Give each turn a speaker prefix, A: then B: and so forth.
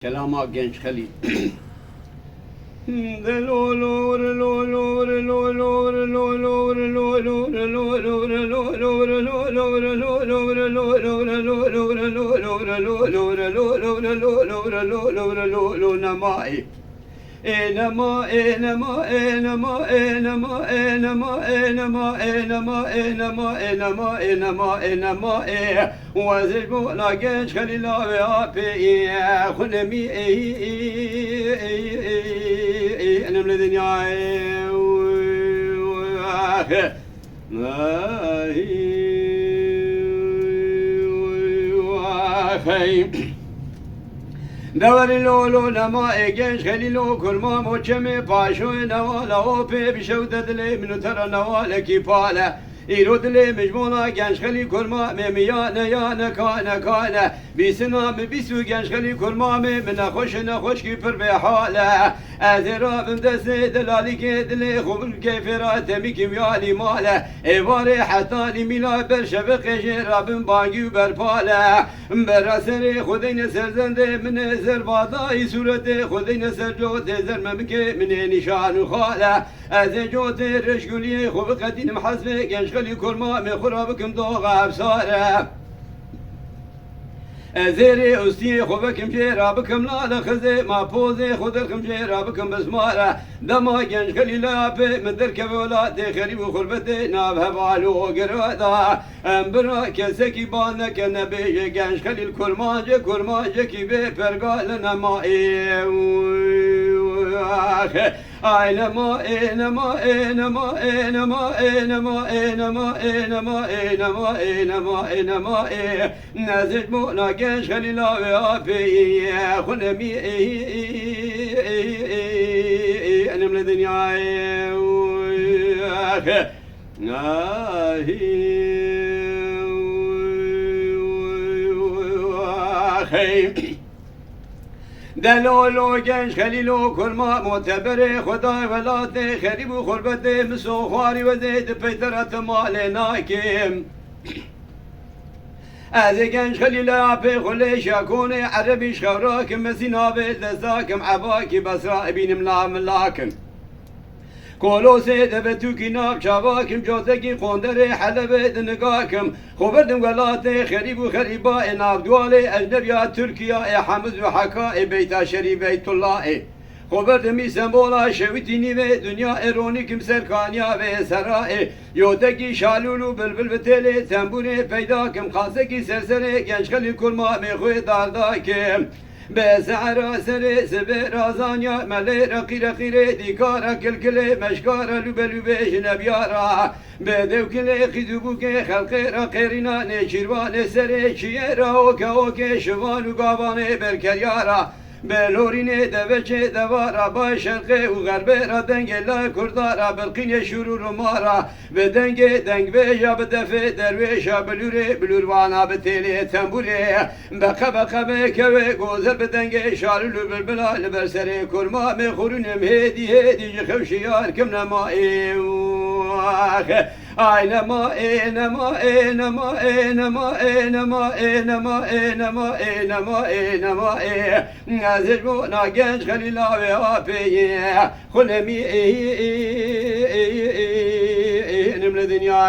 A: كلامك genç Halil. نمائي انما انما انما انما انما انما انما انما انما انما انما وزجبو لا genç Halil abi abi خنمي انا من الدنيا دوري لولو نما genç Halilo kurma moçemi paşo navala ope bir şevdedle min tara navala ki pala İrodle mecmuna genç Halil kurma memiya ne ya ne kana bisina mi bisu genç Halil kurma me ne hoş ki per be hala azrabım dese delali kedle khubul keferat mi kimyali mala evare hatta li mila ber şebek jerabım bangi ber pala berasere khudine serzende min zerbadai surete khudine serjo tezermem ke min nişan khala azjot rşguli khub qadin mahsbe genç Halil kurma me khurabkum doğa absara زيري أستي خوبكم جيرا بكم لا لخزي ما بوزي خودكم جيرا بكم بسمارة دما جنش خليلا بي من درك بولاتي خريب وخربتي نابها بالو قرادا امبرا كسكي بالنا كنبي جنش خليل كرماجة كي بي فرقال نمائي اينما اينما اينما اينما اينما اينما اينما اينما اينما اينما نازل مونا genç Halil abi خنمي انا من الدنيا دلولو genç Halilo kurma mutebere Huda velate kheribu kurbete misokhari ve zeydi peyterat male nakim هذا كان خليلا في خليش أكوني عربي شخوراك مسينا بالدزاكم عباكي بسراء بين ملاكم كولو سيد بتوكي ناب شاباكم جوزكي قندري حلبة نقاكم خبردم قلاتي خريب وخريبا ناب دوالي أجنبيا تركيا حمد وحكا بيتا شريف بيت الله خبردمی سمبولا شویتینی و دنیا ایرانی کم سرکانیا و سرای یودکی شالولو بلبل بتلی تنبونه پیدا کم خاصه کی سرسره genç Halil kurma میخوی داردا کم به سعرا سره سبه رازانیا ملی رقیره دیکارا کلکله مشکارا لوبه جنبیارا به دوکله خیدوبو که خلقه را قیرینا نچیروان سره چیه را اوکه شوان و گاوانه برکریارا بلورینه دوچه دوارا با شرقه و غربه را دنگه لا کردارا بلقین شرور مارا به دنگ به یا به دفه درویشا بلوروانا به تیلی تنبوره بقه کوه گوزر به دنگه شارلو بلبلا لبرسره کرما مخورونم هدی جخوشیار کم نمایی اينما اينما اينما اينما اينما اينما اينما اينما اينما نازجمونا genç Halil abi خنمي نمر دنيا